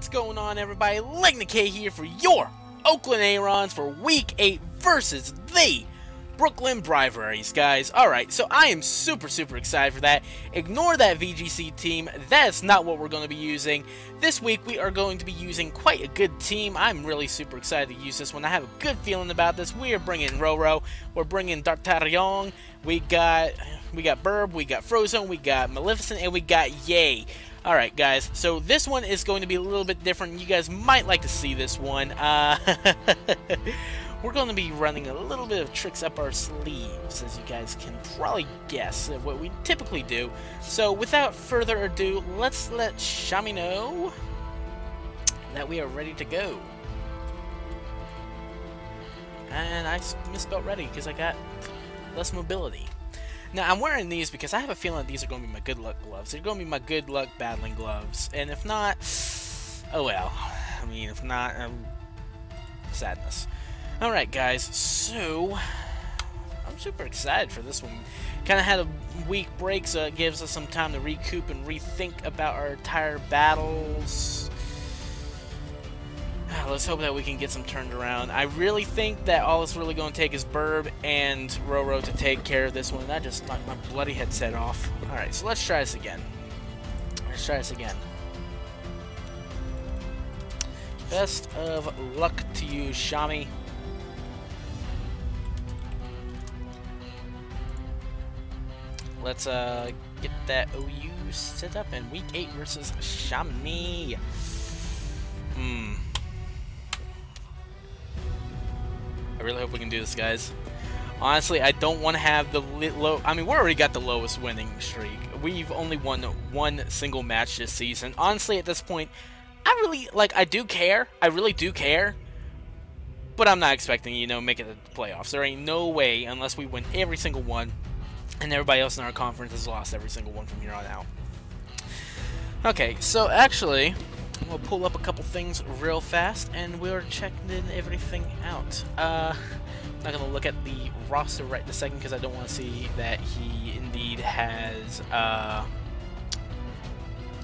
What's going on, everybody? Legna K here for your Oakland ARONS for Week 8 versus the Brooklyn BRIVAIRYS, guys. Alright, so I am super excited for that. Ignore that VGC team. That's not what we're going to be using. This week, we are going to be using quite a good team. I'm really super excited to use this one. I have a good feeling about this. We are bringing Roro. We're bringing D'Artagnan. We got Burb. We got Frozone. We got Maleficent. And we got Yay. Alright, guys, so this one is going to be a little bit different. You guys might like to see this one. We're going to be running a little bit of tricks up our sleeves, as you guys can probably guess what we typically do. So, without further ado, let's let Shami know that we are ready to go. And I misspelled ready because I got less mobility. Now, I'm wearing these because I have a feeling that these are going to be my good luck gloves. They're going to be my good luck battling gloves. And if not, oh well. I mean, if not, sadness. Alright, guys, so I'm super excited for this one. Kind of had a week break, so it gives us some time to recoup and rethink about our entire battles. Let's hope that we can get some turned around. I really think that all it's really going to take is Burb and Roro to take care of this one. That just knocked my bloody headset off. Alright, so let's try this again. Best of luck to you, Shami. Let's get that OU set up in Week 8 versus Shami. I really hope we can do this, guys. Honestly, I don't want to have the low... I mean, we already got the lowest winning streak. We've only won one single match this season. Honestly, at this point, I really, I do care. I really do care. But I'm not expecting, you know, make it to the playoffs. There ain't no way unless we win every single one. And everybody else in our conference has lost every single one from here on out. Okay, so actually... we'll pull up a couple things real fast, and we're checking everything out. I'm not going to look at the roster right this second, because I don't want to see that he indeed has,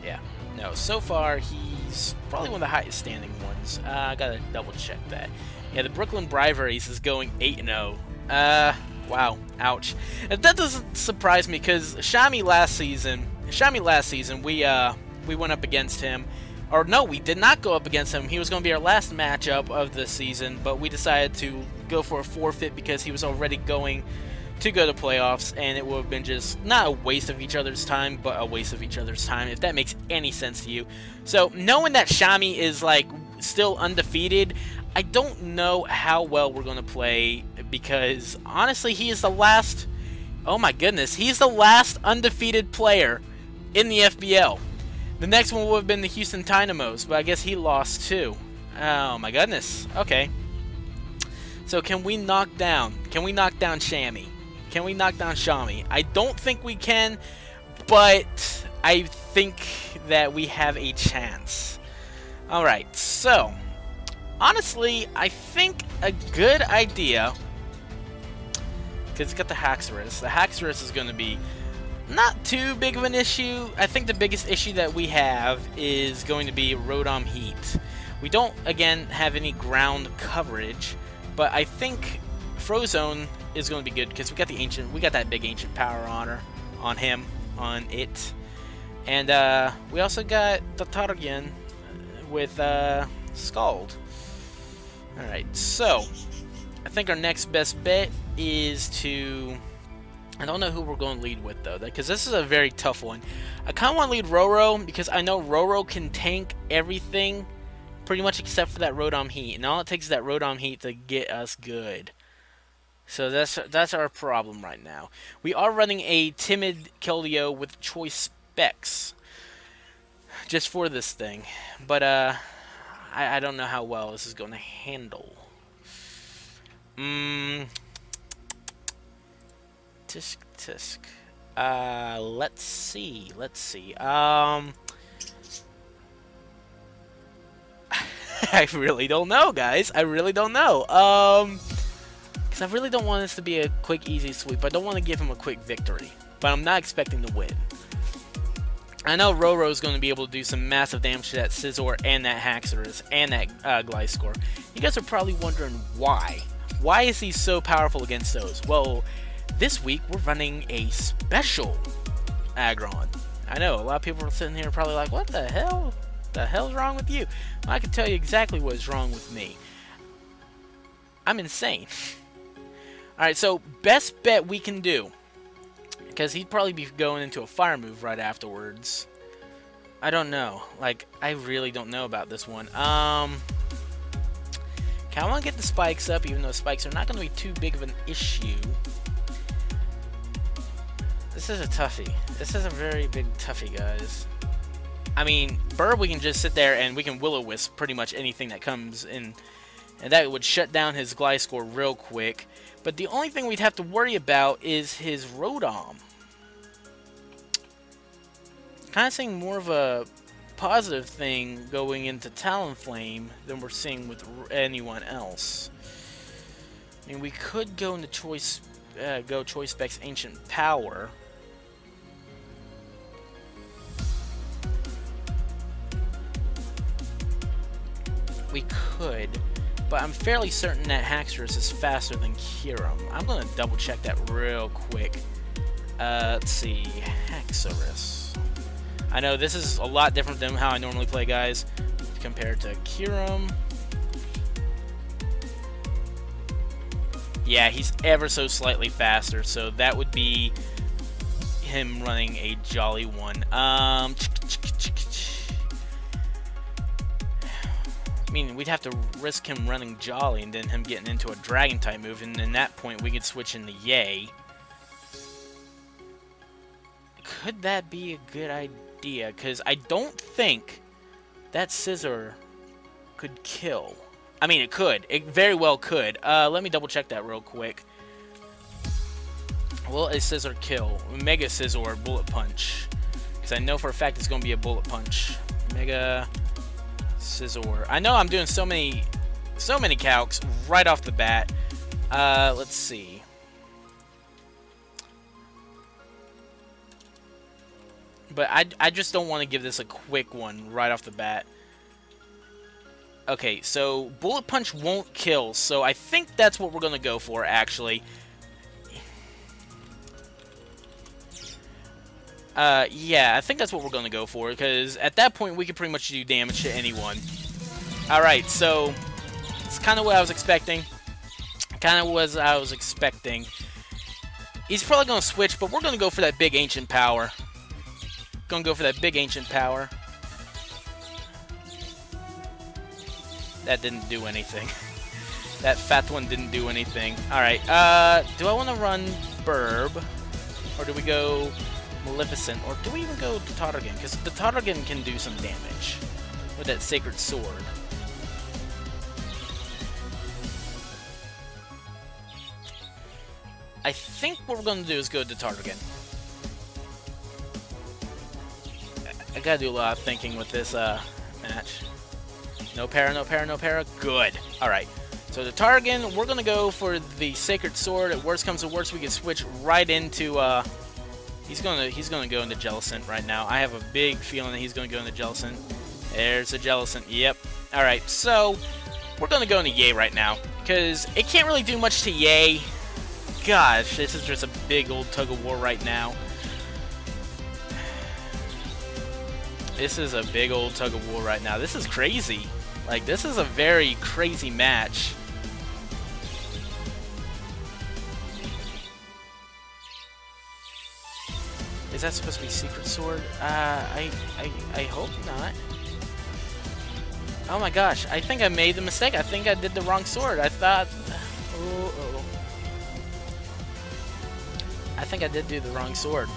yeah. No, so far, he's probably one of the highest standing ones. I got to double check that. Yeah, the Brooklyn BRIVAIRYS is going 8-0. Wow, ouch. And that doesn't surprise me, because Shami last season, we went up against him. Or no, we did not go up against him. He was going to be our last matchup of the season, but we decided to go for a forfeit because he was already going to go to playoffs, and it would have been just not a waste of each other's time, but a waste of each other's time, if that makes any sense to you. So, knowing that Shami is, still undefeated, I don't know how well we're going to play, because, honestly, he is the last... oh my goodness, he's the last undefeated player in the FBL. The next one would have been the Houston Dynamos, but I guess he lost too. Oh my goodness. Okay. So can we knock down Shami? Can we knock down Shami? I don't think we can, but I think that we have a chance. Alright, so honestly, I think a good idea, because it's got the Haxorus. The Haxorus is going to be not too big of an issue. I think the biggest issue that we have is going to be Rotom Heat. We don't, again, have any ground coverage, but I think Frozone is going to be good because we got that big ancient power on it. And we also got D'Artagnan with Scald. Alright, so I think our next best bet is to... I don't know who we're going to lead with, though, because this is a very tough one. I kind of want to lead Roro, because I know Roro can tank everything, pretty much except for that Rotom Heat. And all it takes is that Rotom Heat to get us good. So that's our problem right now. We are running a Timid Keldeo with choice specs, just for this thing. But, I don't know how well this is going to handle. Tisk. Let's see. I really don't know, guys. I really don't know. Because I really don't want this to be a quick, easy sweep. I don't want to give him a quick victory. But I'm not expecting to win. I know Roro's going to be able to do some massive damage to that Scizor and that Haxorus and that Gliscor. You guys are probably wondering why. Why is he so powerful against those? Well, this week we're running a special Aggron. I know, a lot of people are sitting here probably like, what the hell? The hell's wrong with you? Well, I can tell you exactly what is wrong with me. I'm insane. Alright, so best bet we can do, because he'd probably be going into a fire move right afterwards. I don't know. Like, I really don't know about this one. I want to get the spikes up, even though spikes are not going to be too big of an issue. This is a toughie. This is a very big toughie, guys. I mean, Burb, we can just sit there and we can Will-O-Wisp pretty much anything that comes in. And that would shut down his Gliscor real quick. But the only thing we'd have to worry about is his Rotom. Kind of seeing more of a positive thing going into Talonflame than we're seeing with anyone else. I mean, we could go into Choice Specs Ancient Power. We could, but I'm fairly certain that Haxorus is faster than Kyurem. I'm going to double check that real quick. Let's see, Haxorus. I know this is a lot different than how I normally play, guys, compared to Kyurem. Yeah, he's ever so slightly faster, so that would be him running a Jolly one. I mean, we'd have to risk him running Jolly and then him getting into a Dragon-type move, and in that point we could switch into Yay. Could that be a good idea? Because I don't think that Scizor could kill. I mean, it could. It very well could. Let me double check that real quick. Will a Scizor kill? Mega Scizor, Bullet Punch. Because I know for a fact it's going to be a Bullet Punch. Mega Scizor. I know I'm doing so many calcs right off the bat. Let's see. But I just don't want to give this a quick one right off the bat. Okay, so Bullet Punch won't kill, so I think that's what we're going to go for, actually. Yeah, I think that's what we're going to go for, because at that point we could pretty much do damage to anyone. Alright, so it's kind of what I was expecting. He's probably going to switch, but we're going to go for that big Ancient Power. Gonna go for that big Ancient Power. That didn't do anything. That fat one didn't do anything. Alright, do I want to run Burb? Or do we go Maleficent? Or do we even go Targaryen? Because the Targaryen can do some damage with that Sacred Sword. I think what we're going to do is go to Targaryen. I gotta do a lot of thinking with this match. No para, no para, no para. Good. Alright. So the Targaryen, we're gonna go for the Sacred Sword. At worst comes to worst, we can switch right into he's gonna go into Jellicent right now. I have a big feeling that he's gonna go into Jellicent. There's a Jellicent. Yep. Alright, so we're gonna go into Yay right now. Because it can't really do much to Yay. Gosh, this is just a big old tug of war right now. This is a big old tug of war right now. This is crazy. Like, this is a very crazy match. Is that supposed to be Secret Sword? I hope not. Oh my gosh, I think I made the mistake. I think I did the wrong sword. I thought... Oh. I think I did do the wrong sword.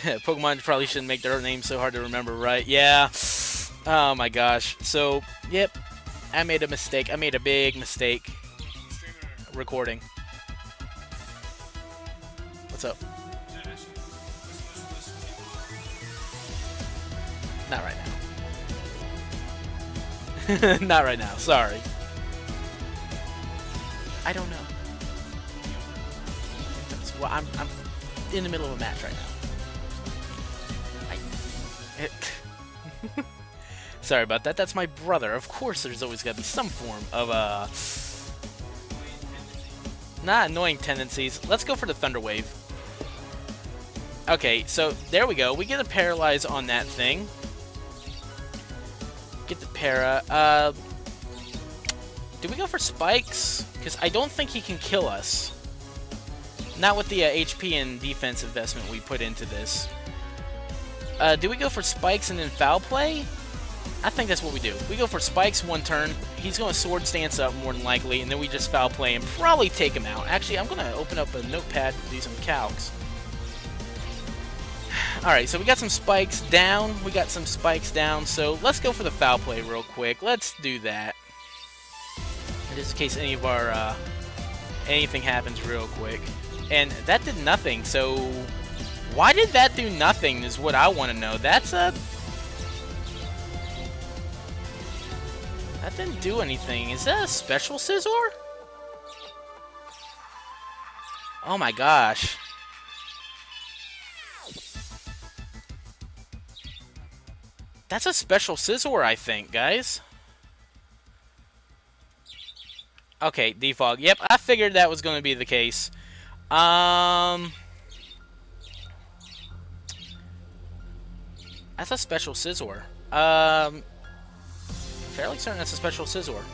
Pokemon probably shouldn't make their names so hard to remember, right? Yeah. Oh my gosh. So, yep. I made a mistake. I made a big mistake. Recording. What's up? Not right now. Not right now. Sorry. I don't know. Well, I'm in the middle of a match right now. Sorry about that. That's my brother. Of course, there's always got to be some form of not annoying tendencies. Let's go for the Thunder Wave. Okay, so there we go. We get a paralyze on that thing. Get the para. Do we go for spikes? Because I don't think he can kill us. Not with the HP and defense investment we put into this. Do we go for spikes and then foul play? I think that's what we do. We go for spikes one turn. He's going to sword stance up more than likely, and then we just foul play and probably take him out. Actually, I'm going to open up a notepad to do some calcs. Alright, so we got some spikes down. So let's go for the foul play real quick. Let's do that. Just in case any of our anything happens real quick. And that did nothing, so why did that do nothing is what I want to know. That didn't do anything. Is that a special Scizor? Oh my gosh. That's a special Scizor, I think, guys. Okay, defog. Yep, I figured that was going to be the case. That's a special Scizor. Fairly certain that's a special Scizor.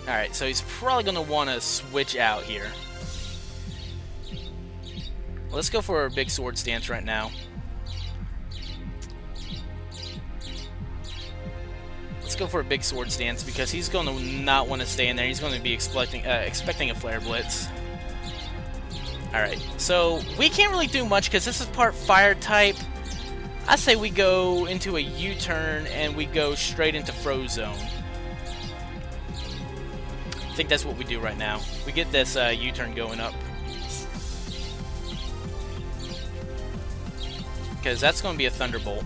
Alright, so he's probably going to want to switch out here. Let's go for a big sword stance right now. Let's go for a big sword stance because he's going to not want to stay in there. He's going to be expecting a flare blitz. Alright, so we can't really do much because this is part fire type. I say we go into a U-turn and we go straight into Frozone. I think that's what we do right now. We get this U-turn going up. Because that's going to be a Thunderbolt.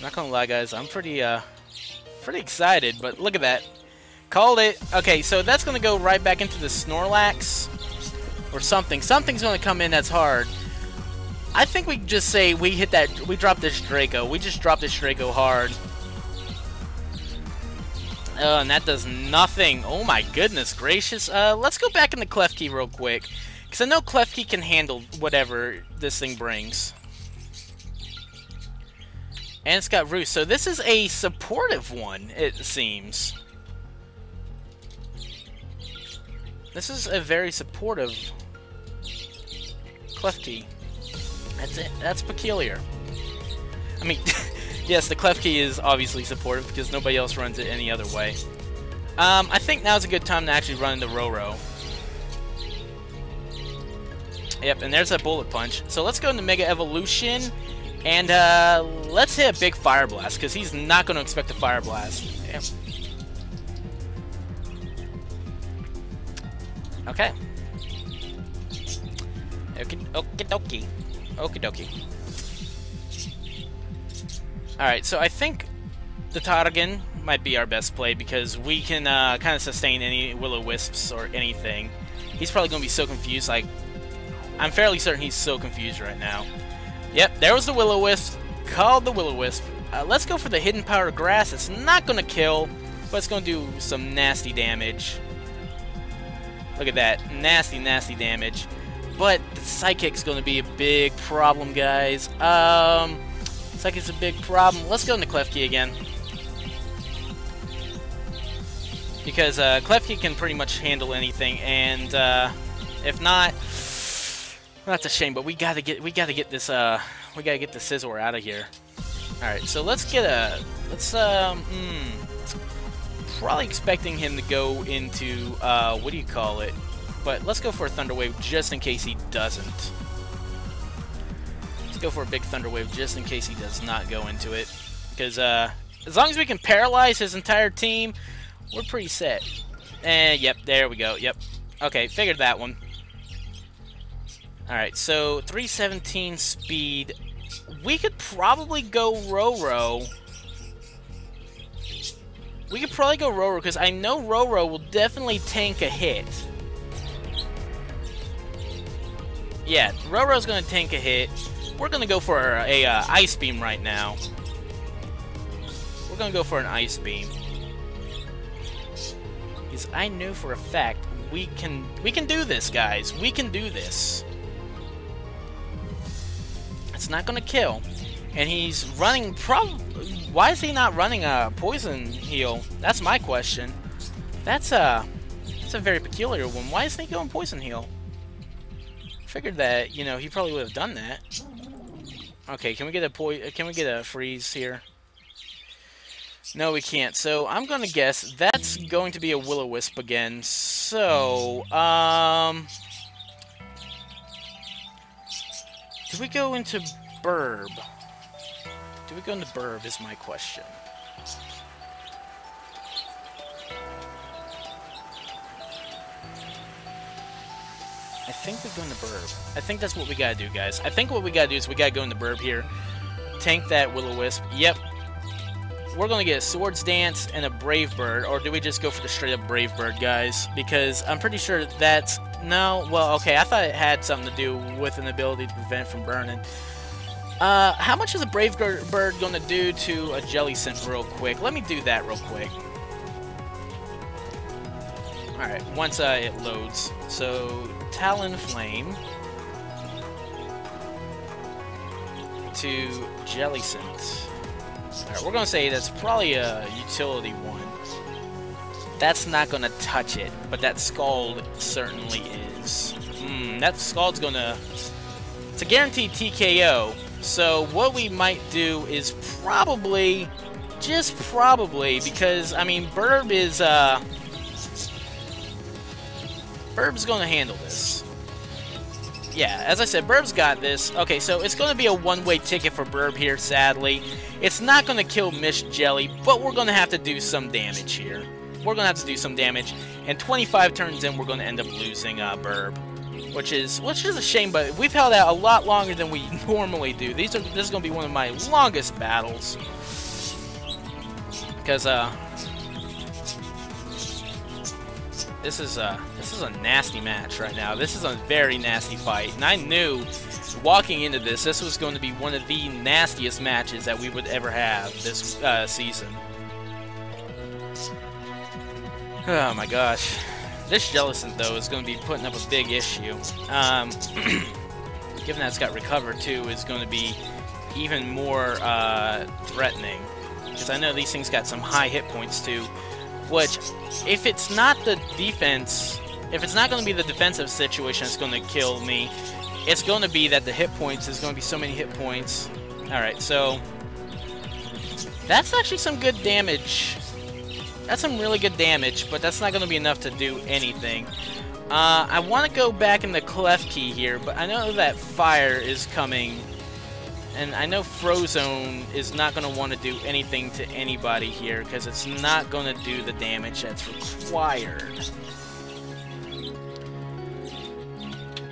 Not gonna lie, guys, I'm pretty excited, but look at that. Called it. Okay, so that's gonna go right back into the Snorlax or something. Something's gonna come in that's hard. I think we just say we hit that. We drop this Draco. We just drop this Draco hard. And that does nothing. Oh my goodness gracious. Let's go back into Klefki real quick, because I know Klefki can handle whatever this thing brings. And it's got Roost, so this is a supportive one, it seems. This is a very supportive Klefki. That's it. That's peculiar. I mean, yes, the Klefki is obviously supportive because nobody else runs it any other way. I think now's a good time to actually run into Roro. Yep, and there's that Bullet Punch. So let's go into Mega Evolution. And let's hit a big Fire Blast, because he's not going to expect a Fire Blast. Yep. Okay. Okie dokie. Okie dokie. Alright, so I think the Tarragon might be our best play, because we can kind of sustain any Will-O-Wisps or anything. He's probably going to be so confused. Like, I'm fairly certain he's so confused right now. Yep, there was the Will-O-Wisp. Called the Will-O-Wisp. Let's go for the Hidden Power Grass. It's not going to kill, but it's going to do some nasty damage. Look at that. Nasty, nasty damage. But the Psychic's going to be a big problem, guys. Psychic's a big problem. Let's go into Klefki again. Because Klefki can pretty much handle anything, and if not... That's a shame, but we gotta get this Scizor out of here. All right, so let's probably expecting him to go into what do you call it? But let's go for a Thunder Wave just in case he doesn't. Let's go for a big Thunder Wave just in case he does not go into it, because as long as we can paralyze his entire team, we're pretty set. And yep, there we go. Yep. Okay, figured that one. Alright, so 317 speed. we could probably go Roro. We could probably go Roro, because I know Roro will definitely tank a hit. Yeah, Roro's going to tank a hit. We're going to go for a Ice Beam right now. We're going to go for an Ice Beam. Because I know for a fact we can do this, guys. We can do this. It's not going to kill. And he's running why is he not running a Poison Heal? That's my question. That's a very peculiar one. Why isn't he going Poison Heal? Figured that, you know, he probably would have done that. Okay, can we get a freeze here? No, we can't. So I'm gonna guess that's going to be a Will-O-Wisp again. So, do we go into Burb? Do we go into Burb is my question. I think we go into Burb. I think that's what we gotta do, guys. I think what we gotta do is we gotta go into Burb here. Tank that Will-O-Wisp. Yep. We're gonna get a Swords Dance and a Brave Bird, or do we just go for the straight up Brave Bird, guys? Because I'm pretty sure that's... No, well, okay, I thought it had something to do with an ability to prevent from burning. How much is a Brave Bird gonna do to a Jellicent real quick? Let me do that real quick. Alright, once it loads. So, Talonflame to Jellicent. Alright, we're gonna say that's probably a utility one. That's not gonna touch it, but that Scald certainly is. That Scald's gonna... It's a guaranteed TKO. So what we might do is probably, just probably, because, I mean, Burb is, Burb's gonna handle this. Yeah, as I said, Burb's got this. Okay, so it's gonna be a one-way ticket for Burb here, sadly. It's not gonna kill Miss Jelly, but we're gonna have to do some damage here. We're gonna have to do some damage, and 25 turns in, we're gonna end up losing Burb. Which is a shame, but we've held out a lot longer than we normally do. This is gonna be one of my longest battles. Because this is a nasty match right now. This is a very nasty fight, and I knew walking into this was going to be one of the nastiest matches that we would ever have this season. Oh my gosh. This Jellicent, though, is going to be putting up a big issue. Given that it's got Recover, too, is going to be even more threatening. Because I know these things got some high hit points, too. Which, if it's not the defense... If it's not going to be the defensive situation that's going to kill me, it's going to be that the hit points, there's going to be so many hit points. Alright, so... That's actually some good damage. That's some really good damage, but that's not going to be enough to do anything. I want to go back in the Klefki here, but I know that Fire is coming, and I know Frozone is not going to want to do anything to anybody here, because it's not going to do the damage that's required.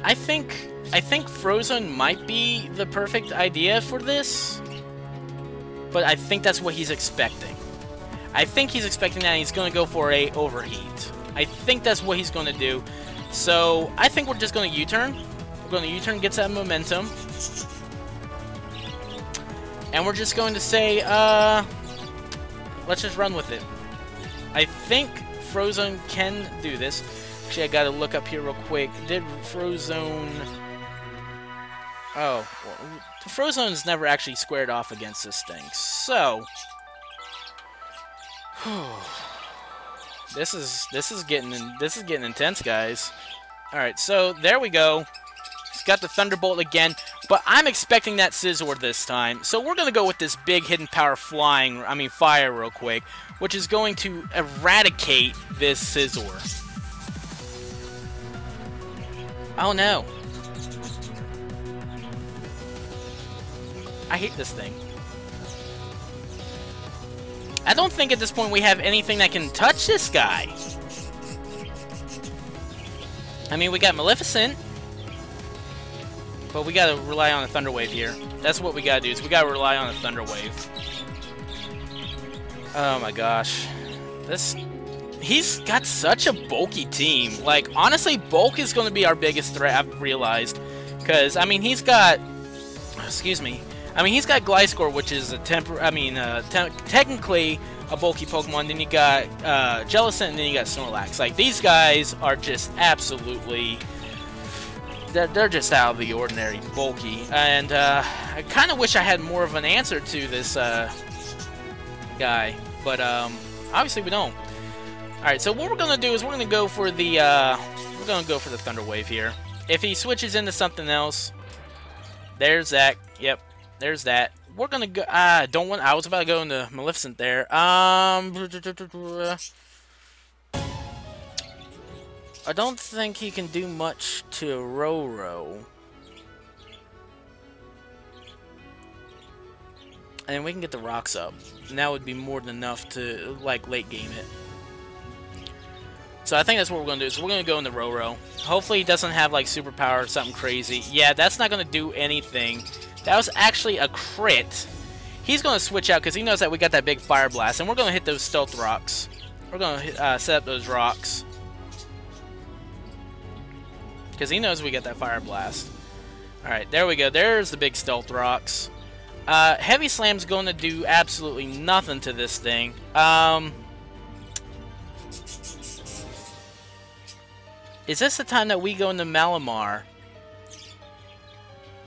I think Frozone might be the perfect idea for this, but I think that's what he's expecting. I think he's expecting that he's going to go for a Overheat. I think that's what he's going to do. So, I think we're just going to U-turn. We're going to U-turn, get that momentum. And we're just going to say, let's just run with it. I think Frozone can do this. Actually, I got to look up here real quick. Did Frozone... Oh, well, Frozone's never actually squared off against this thing. So... This is getting intense, guys. All right, so there we go. He's got the Thunderbolt again, but I'm expecting that Scizor this time. So we're gonna go with this big hidden power fire real quick, which is going to eradicate this Scizor. Oh no! I hate this thing. I don't think at this point we have anything that can touch this guy. I mean, we got Maleficent. But we gotta rely on a Thunder Wave here. That's what we gotta do, is we gotta rely on a Thunder Wave. Oh my gosh. He's got such a bulky team. Like, honestly, bulk is gonna be our biggest threat, I've realized. Because, I mean, he's got... Excuse me. I mean, he's got Gliscor, which is a technically a bulky Pokemon. Then you got Jellicent, and then you got Snorlax. Like, these guys are just absolutely... They're just out of the ordinary bulky. And I kind of wish I had more of an answer to this guy. But obviously we don't. Alright, so what we're going to do is we're going to go for the Thunder Wave here. If he switches into something else... There's that. Yep. There's that. We're gonna go. I was about to go into Maleficent there. I don't think he can do much to Roro. And we can get the rocks up. And that would be more than enough to, like, late game it. So I think that's what we're going to do. So we're going to go into Roro. Hopefully he doesn't have, like, superpower or something crazy. Yeah, that's not going to do anything. That was actually a crit. He's going to switch out because he knows that we got that big Fire Blast. And we're going to hit those Stealth Rocks. We're going to set up those rocks. Because he knows we got that Fire Blast. Alright, there we go. There's the big Stealth Rocks. Heavy Slam's going to do absolutely nothing to this thing. Is this the time that we go into Malamar?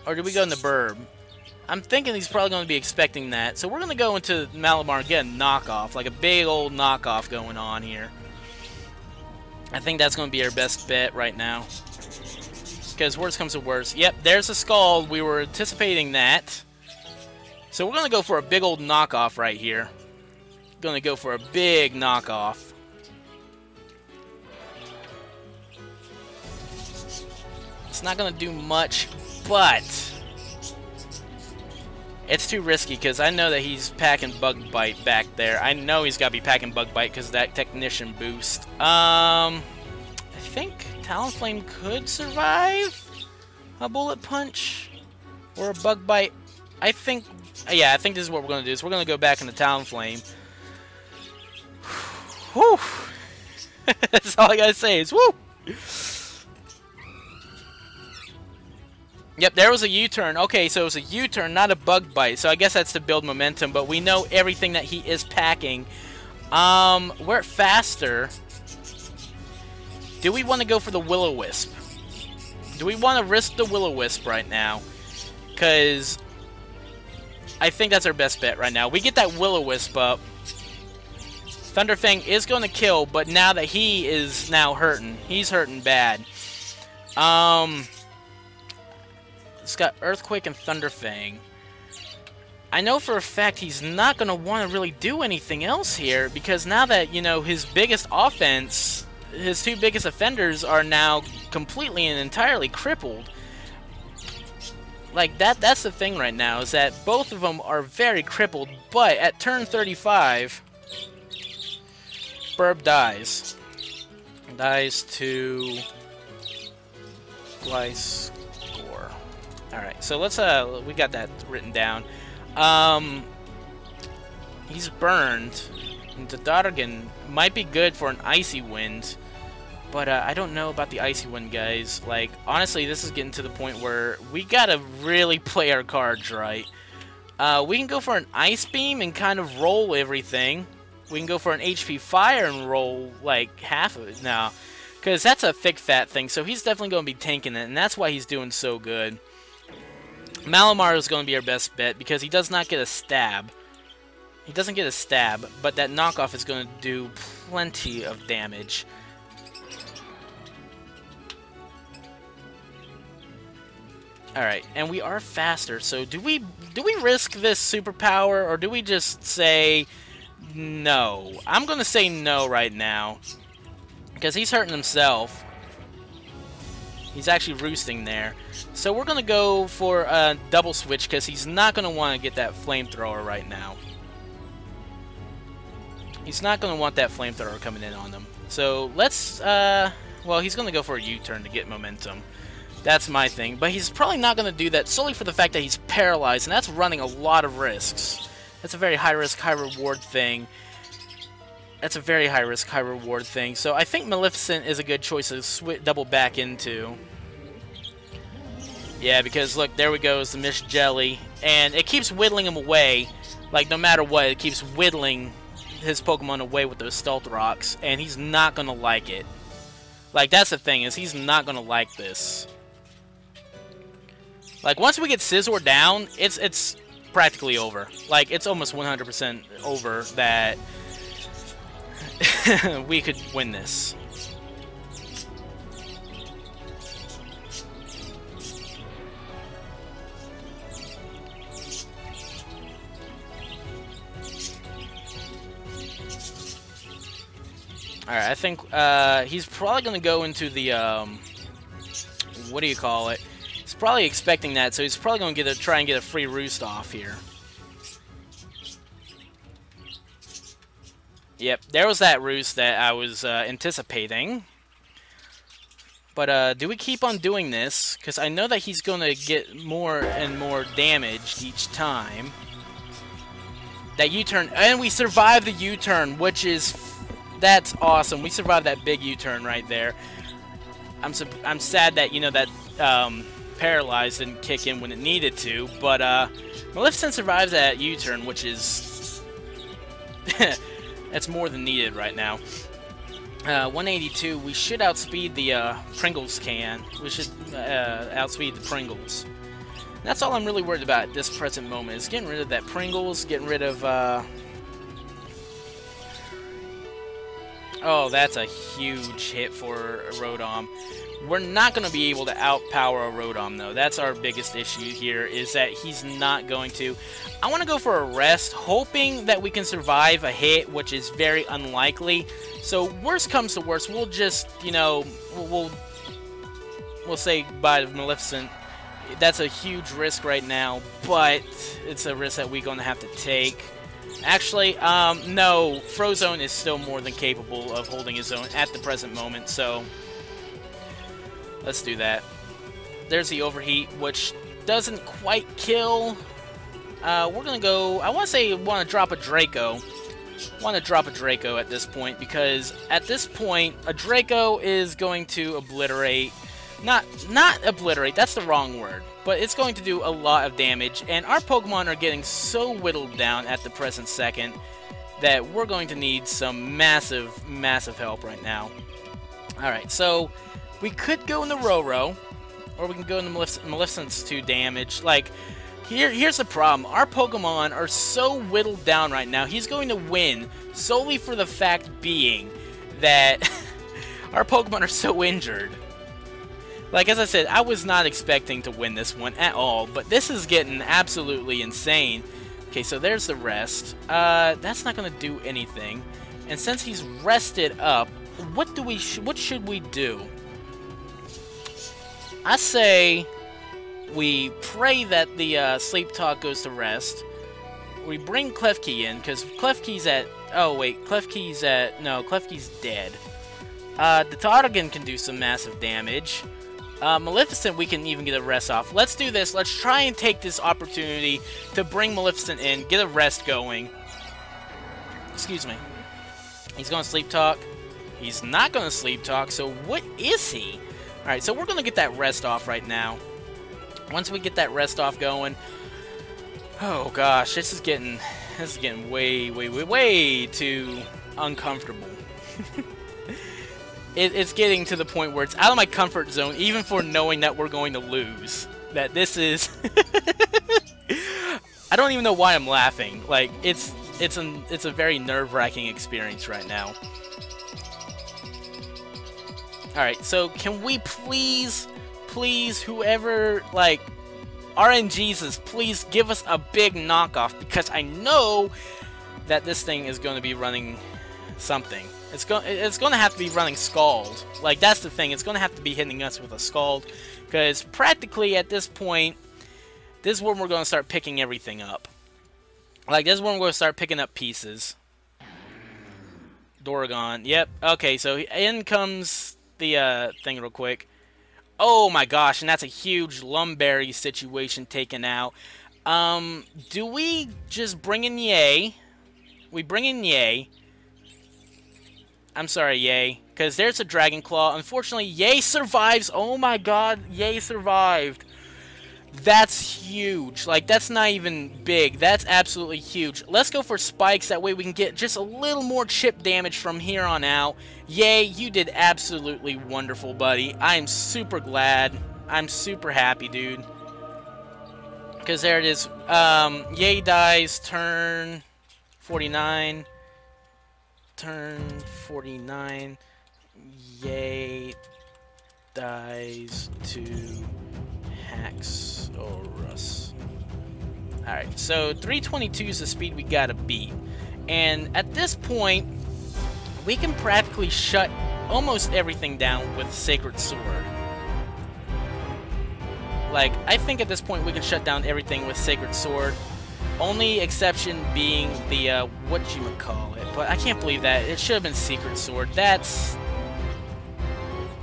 Or do we go into Burb? I'm thinking he's probably going to be expecting that. So we're going to go into Malamar and get a knockoff. Like a big old knockoff going on here. I think that's going to be our best bet right now. Because worst comes to worst. Yep, there's a Scald. We were anticipating that. So we're going to go for a big old knockoff right here. Going to go for a big knockoff. It's not going to do much, but it's too risky because I know that he's packing Bug Bite back there. I know he's got to be packing Bug Bite because of that Technician boost. I think Talonflame could survive a Bullet Punch or a Bug Bite. I think this is what we're going to do. Is we're going to go back into Talonflame. Whew. That's all I got to say is woo. Yep, there was a U-turn. Okay, so it was a U-turn, not a Bug Bite. So I guess that's to build momentum, but we know everything that he is packing. We're at faster. Do we want to go for the Will-O-Wisp? Do we want to risk the Will-O-Wisp right now? Because I think that's our best bet right now. We get that Will-O-Wisp up. Thunderfang is going to kill, but now that he is now hurting. He's hurting bad. It's got Earthquake and Thunderfang. I know for a fact he's not going to want to really do anything else here because now that, you know, his biggest offense, his two biggest offenders are now completely and entirely crippled. Like, that's the thing right now, is that both of them are very crippled, but at turn 35, Burb dies. Dies to Gliscor. Alright, so let's, we got that written down. He's burned. And the Dargan might be good for an Icy Wind. But, I don't know about the Icy Wind, guys. Like, honestly, this is getting to the point where we gotta really play our cards right. We can go for an Ice Beam and kind of roll everything. We can go for an HP Fire and roll, like, half of it now. Because that's a thick, fat thing, so he's definitely going to be tanking it, and that's why he's doing so good. Malamar is going to be our best bet because he does not get a stab. He doesn't get a stab, but that knockoff is going to do plenty of damage. Alright, and we are faster, so do we risk this superpower, or do we just say no? I'm going to say no right now, because he's hurting himself. He's actually roosting there. So we're going to go for a double switch because he's not going to want to get that flamethrower right now. He's not going to want that flamethrower coming in on him. So let's, well, he's going to go for a U-turn to get momentum. That's my thing. But he's probably not going to do that solely for the fact that he's paralyzed, and that's running a lot of risks. That's a very high-risk, high-reward thing. That's a very high-risk, high-reward thing. So I think Maleficent is a good choice to double back into. Yeah, because look, there we go, is the Mish Jelly. And it keeps whittling him away. Like, no matter what, it keeps whittling his Pokemon away with those Stealth Rocks. And he's not going to like it. Like, that's the thing, is he's not going to like this. Like, once we get Scizor down, it's practically over. Like, it's almost 100% over that we could win this. Alright, I think he's probably going to go into the, what do you call it? He's probably expecting that, so he's probably going to try and get a free roost off here. Yep, there was that roost that I was anticipating. But do we keep on doing this? Because I know that he's going to get more and more damaged each time. That U-turn, and we survived the U-turn, which is... That's awesome. We survived that big U-turn right there. I'm sad that, you know, that Paralyze didn't kick in when it needed to, but Maleficent survives that U-turn, which is... that's more than needed right now. 182, we should outspeed the Pringles can. We should outspeed the Pringles. That's all I'm really worried about at this present moment, is getting rid of that Pringles, getting rid of... Oh, that's a huge hit for Rotom. We're not going to be able to outpower a Rotom, though. That's our biggest issue here, is that he's not going to. I want to go for a rest, hoping that we can survive a hit, which is very unlikely. So, worst comes to worst, we'll just, you know, we'll say goodbye to Maleficent. That's a huge risk right now, but it's a risk that we're going to have to take. Actually, no, Frozone is still more than capable of holding his own at the present moment, so let's do that. There's the Overheat, which doesn't quite kill. We're going to go, I want to say want to drop a Draco. Want to drop a Draco at this point, because at this point, a Draco is going to obliterate, not obliterate, that's the wrong word. But it's going to do a lot of damage, and our Pokemon are getting so whittled down at the present second that we're going to need some massive, massive help right now. Alright, so we could go in the Roro, or we can go in the Maleficent's 2 damage. Like, here's the problem. Our Pokemon are so whittled down right now, he's going to win solely for the fact being that our Pokemon are so injured. Like, as I said, I was not expecting to win this one at all, but this is getting absolutely insane. Okay, so there's the rest. That's not going to do anything. And since he's rested up, what should we do? I say we pray that the Sleep Talk goes to rest. We bring Klefki in, because Klefki's at... Oh, wait, Klefki's at... No, Klefki's dead. The Tardigan can do some massive damage. Maleficent, we can even get a rest off. Let's do this. Let's try and take this opportunity to bring Maleficent in, get a rest going. Excuse me. He's going to Sleep Talk. He's not going to Sleep Talk, so what is he? Alright, so we're going to get that rest off right now. Once we get that rest off going... Oh gosh, this is getting way too uncomfortable. It's getting to the point where it's out of my comfort zone, even for knowing that we're going to lose. That this is... I don't even know why I'm laughing. Like, it's a very nerve-wracking experience right now. Alright, so can we please, whoever, like, RNGesus, please give us a big knockoff, because I know that this thing is going to be running something. It's going to have to be running Scald. Like, that's the thing. It's going to have to be hitting us with a Scald. Because practically at this point, this is when we're going to start picking everything up. Like, this is when we're going to start picking up pieces. Doragon. Yep. Okay, so in comes the thing real quick. Oh my gosh, and that's a huge Lumberry situation taken out. Do we just bring in Yay? We bring in Yay. I'm sorry, Yay. Because there's a Dragon Claw. Unfortunately, Yay survives. Oh my god, Yay survived. That's huge. Like, that's not even big. That's absolutely huge. Let's go for spikes. That way we can get just a little more chip damage from here on out. Yay, you did absolutely wonderful, buddy. I am super glad. I'm super happy, dude. Because there it is. Yay dies. Turn 49. Turn 49. Yay dies to Hacks or Russ. Alright, so 322 is the speed we gotta beat. And at this point, we can practically shut almost everything down with Sacred Sword. Like, I think at this point we can shut down everything with Sacred Sword. Only exception being the, whatchamacallit. But I can't believe that. It should have been Secret Sword. That's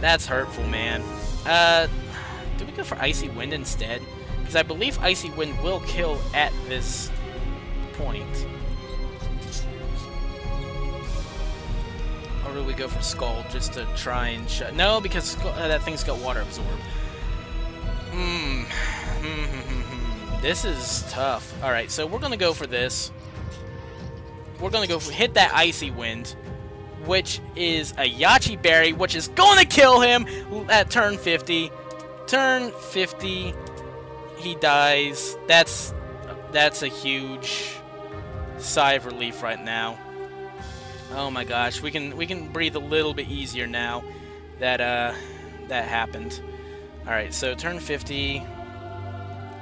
hurtful, man. Do we go for Icy Wind instead? Because I believe Icy Wind will kill at this point. Or do we go for Scald just to try and shut... No, because that thing's got Water Absorb. This is tough. Alright, so we're going to go for this. We're going to go for... Hit that Icy Wind, which is a Yachi Berry, which is going to kill him at turn 50. Turn 50, he dies. That's a huge sigh of relief right now. Oh my gosh, we can breathe a little bit easier now that that happened. All right, so turn 50,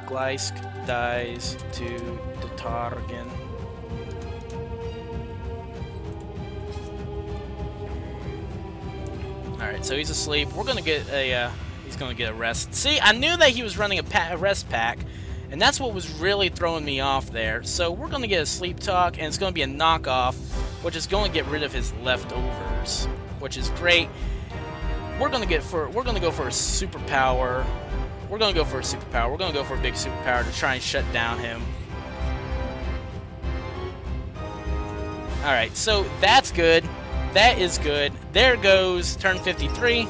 Glysk dies to the Targan. All right, so he's asleep. We're gonna get a. He's going to get a rest. See, I knew that he was running a rest pack, and that's what was really throwing me off there. So we're going to get a Sleep Talk, and it's going to be a knockoff, which is going to get rid of his leftovers, which is great. We're going to go for a superpower. We're going to go for a superpower. We're going to go for a big superpower to try and shut down him. All right, so that's good. That is good. There goes turn 53.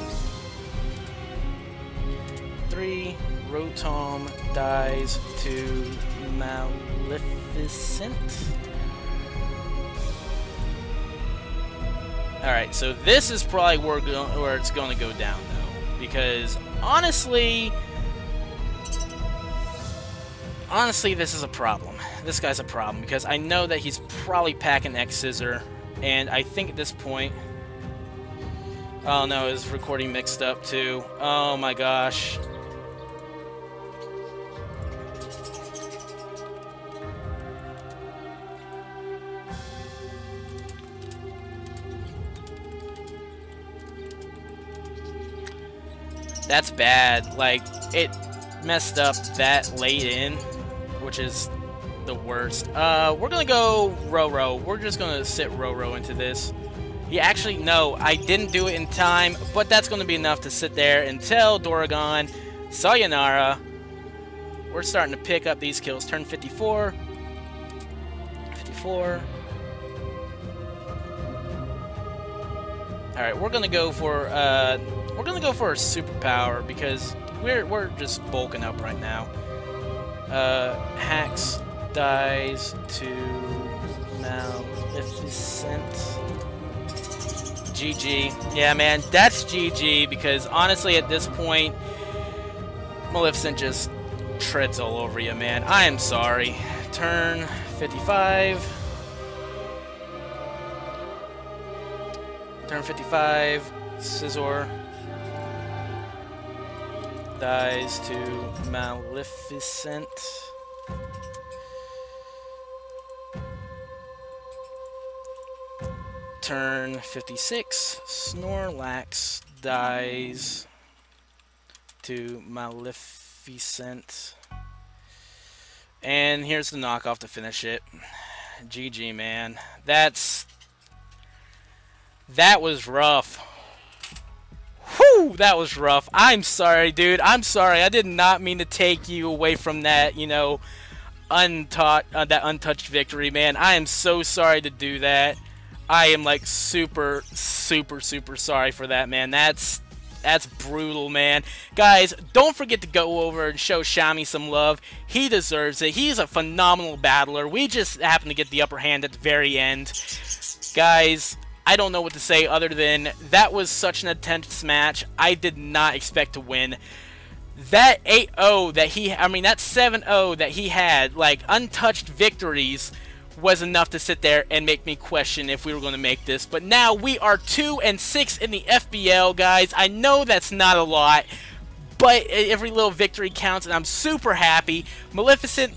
Rotom dies to Maleficent. Alright, so this is probably where it's going to go down, though. Because, honestly, this is a problem. This guy's a problem, because I know that he's probably packing X-Scissor, and I think at this point... Oh no, his recording mixed up, too. Oh my gosh. That's bad. Like, it messed up that late in, which is the worst. We're gonna go Roro. We're just gonna sit Roro into this. Yeah, actually, no, I didn't do it in time, but that's gonna be enough to sit there and tell Doragon, sayonara. We're starting to pick up these kills. Turn 54. 54. Alright, we're gonna go for a superpower because we're just bulking up right now. Hacks dies to Maleficent. GG. Yeah, man, that's GG because honestly at this point Maleficent just treads all over you, man. I am sorry. Turn 55. Turn 55, Scizor dies to Maleficent. Turn 56, Snorlax dies to Maleficent. And here's the knockoff to finish it. GG, man. That was rough. Whew! Woo! That was rough. I'm sorry, dude. I'm sorry. I did not mean to take you away from that, you know, that untouched victory, man. I am so sorry to do that. I am like super sorry for that, man. That's brutal, man. Guys, don't forget to go over and show Shami some love. He deserves it. He's a phenomenal battler. We just happened to get the upper hand at the very end. Guys, I don't know what to say other than that was such an intense match. I did not expect to win. That 8-0 that that 7-0 that he had, like, untouched victories, was enough to sit there and make me question if we were going to make this. But now we are 2-6 in the FBL, guys. I know that's not a lot, but every little victory counts, and I'm super happy. Maleficent,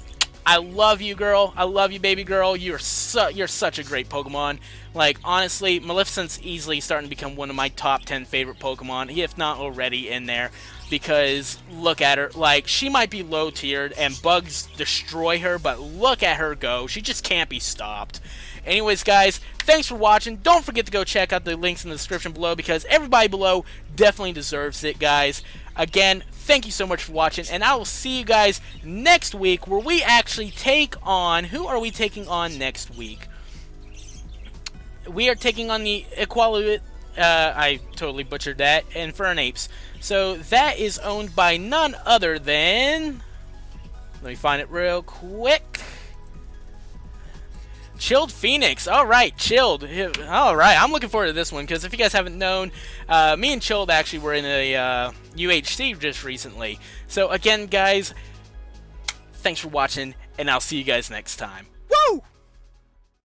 I love you, girl. I love you, baby girl. You're such a great Pokemon. Like, honestly, Maleficent's easily starting to become one of my top 10 favorite Pokemon, if not already in there. Because, look at her, like, she might be low-tiered and bugs destroy her, but look at her go. She just can't be stopped. Anyways, guys, thanks for watching. Don't forget to go check out the links in the description below, because everybody below definitely deserves it, guys. Again, thank you so much for watching, and I will see you guys next week, where we actually take on... Who are we taking on next week? We are taking on the Equality... I totally butchered that. Infernape. So that is owned by none other than... Let me find it real quick. Chilled Phoenix. Alright, Chilled. Alright, I'm looking forward to this one, because if you guys haven't known, me and Chilled actually were in a UHC just recently. So again, guys, thanks for watching, and I'll see you guys next time. Woo!